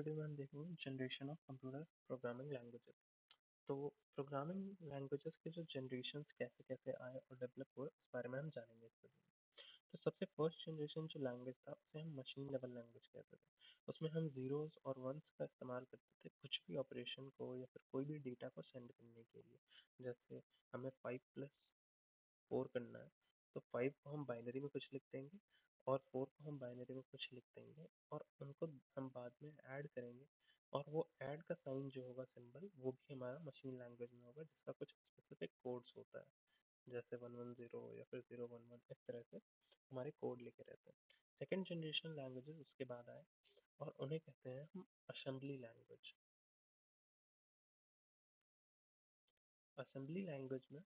Video में हम देखेंगे generation of computer programming languages. तो प्रोग्रामिंग लैंग्वेजेस के जो जनरेशन्स कैसे कैसे आए और डेवलप हुए उस बारे में हम जानेंगे इस वीडियो में। तो सबसे फर्स्ट जनरेशन जो लैंग्वेज था उसे हम मशीन लेवल लैंग्वेज कहते थे। उसमें हम जीरोस और वंस का इस्तेमाल करते थे कुछ भी ऑपरेशन को या फिर कोई भी डेटा को सेंड करने के लिए। जैसे हमें 5+4 करना है, तो 5 को हम बाइनरी में कुछ लिख देंगे और 4 को हम बाइनरी में कुछ लिख देंगे और उनको हम बाद में ऐड करेंगे। और वो ऐड का साइन जो होगा, सिंबल, वो भी हमारा मशीन लैंग्वेज में होगा, जिसका कुछ स्पेसिफिक कोड्स होता है, जैसे 110 या फिर 011, इस तरह से हमारे कोड लिखे रहते हैं। सेकेंड जनरेशन लैंग्वेजेस उसके बाद आए और उन्हें कहते हैं हम असेंबली लैंग्वेज। असेंबली लैंग्वेज में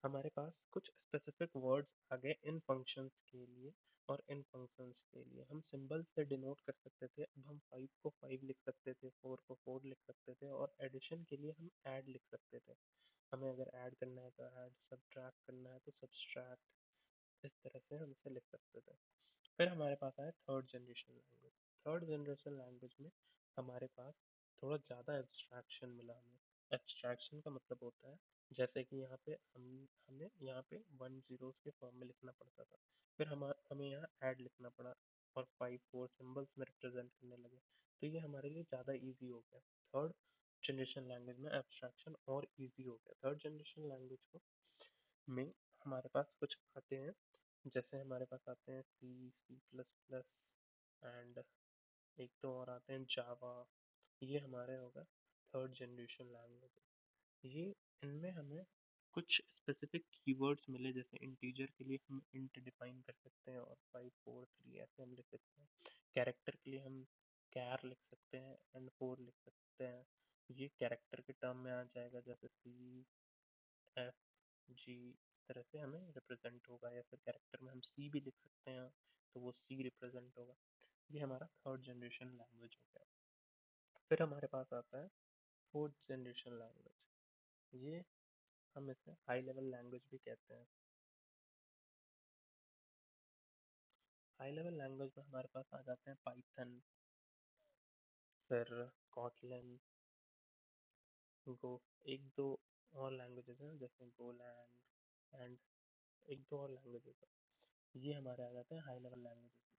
हमारे पास कुछ स्पेसिफिक वर्ड्स आ गए इन फंक्शंस के लिए। और इन फंक्शंस के लिए हम सिंबल से डिनोट कर सकते थे। अब हम 5 को 5 लिख सकते थे, 4 को 4 लिख सकते थे, और एडिशन के लिए हम ऐड लिख सकते थे। हमें अगर ऐड करना है तो ऐड, सब्ट्रैक्ट करना है तो सब्सट्रैक्ट, इस तरह से हम इसे लिख सकते थे। फिर हमारे पास आया third generation language. Third generation language में हमारे पास थोड़ा ज़्यादा एब्स्ट्रैक्शन मिला हमें। एब्स्ट्रैक्शन का मतलब होता है, जैसे कि यहाँ पे हमें यहाँ पे 1 zeros के फॉर्म में लिखना पड़ता था, फिर हमें यहाँ ऐड लिखना पड़ा और 5 4 सिंबल्स में रिप्रेजेंट करने लगे। तो ये हमारे लिए ज़्यादा ईजी हो गया। थर्ड जनरेशन लैंग्वेज में एब्स्ट्रैक्शन और ईजी हो गया। थर्ड जनरेशन लैंग्वेज को में हमारे पास कुछ आते हैं, जैसे हमारे पास आते हैं C++ एंड एक तो और आते हैं जावा। ये हमारे होगा थर्ड जनरेशन लैंग्वेज। ये इनमें हमें कुछ स्पेसिफिक कीवर्ड्स मिले, जैसे इंटीजर के लिए हम इंट डिफाइन कर सकते हैं और 5 4 3 ऐसे हम लिख सकते हैं। कैरेक्टर के लिए हम कैर लिख सकते हैं एंड 4 लिख सकते हैं। ये कैरेक्टर के टर्म में आ जाएगा, जैसे C F G, इस तरह से हमें रिप्रेजेंट होगा। या फिर कैरेक्टर में हम C भी लिख सकते हैं, तो वो C रिप्रेजेंट होगा। ये हमारा थर्ड जनरेशन लैंग्वेज हो गया। फिर हमारे पास आता है फोर्थ जनरेशन लैंग्वेज। ये हम इसे हाई लेवल लैंग्वेज भी कहते हैं। हाई लेवल लैंग्वेज में हमारे पास आ जाते हैं पाइथन, फिर कॉटलन, गो, एक दो और लैंग्वेजेस हैं जैसे गोलैंड एंड एक दो और लैंग्वेजेस हैं। ये हमारे आ जाते हैं हाई लेवल लैंग्वेजेस में।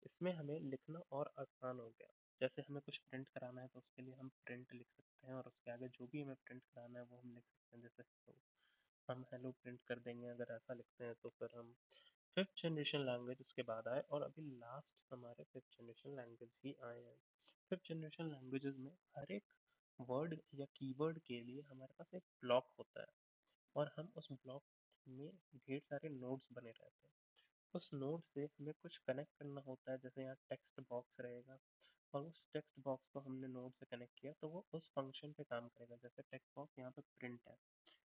इसमें हमें लिखना और आसान हो गया। जैसे हमें कुछ प्रिंट कराना है तो उसके लिए हम प्रिंट लिख सकते हैं और उसके आगे जो भी हमें प्रिंट कराना है वो हम लिख सकते हैं। जैसे तो हम हेलो प्रिंट कर देंगे अगर ऐसा लिखते हैं तो। फिर हम फिफ्थ जनरेशन लैंग्वेज उसके बाद आए और अभी लास्ट हमारे फिफ्थ जनरेशन लैंग्वेज ही आए हैं। फिफ्थ जनरेशन लैंग्वेजेस में हर एक वर्ड या कीवर्ड के लिए हमारे पास एक ब्लॉक होता है और हम उस ब्लॉक में ढेर सारे नोड्स बने रहते हैं। उस नोड से हमें कुछ कनेक्ट करना होता है, जैसे यहाँ टेक्स्ट बॉक्स रहेगा और उस टेक्स्ट बॉक्स को हमने नोड से कनेक्ट किया तो वो उस फंक्शन पे काम करेगा। जैसे टेक्स्ट बॉक्स यहाँ पे प्रिंट है,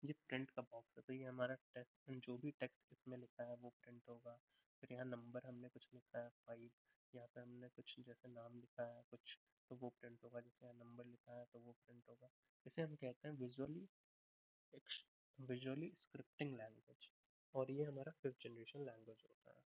ये प्रिंट का बॉक्स है, तो ये हमारा टेक्स्ट, जो भी टेक्स्ट इसमें लिखा है वो प्रिंट होगा। फिर यहाँ नंबर हमने कुछ लिखा है 5, यहाँ पे हमने कुछ जैसे नाम लिखा है कुछ, तो वो प्रिंट होगा। जैसे यहाँ नंबर लिखा है तो वो प्रिंट होगा। इसे हम कहते हैं विजुअली स्क्रिप्टिंग लैंग्वेज। और ये हमारा फिफ्थ जनरेशन लैंग्वेज होता है।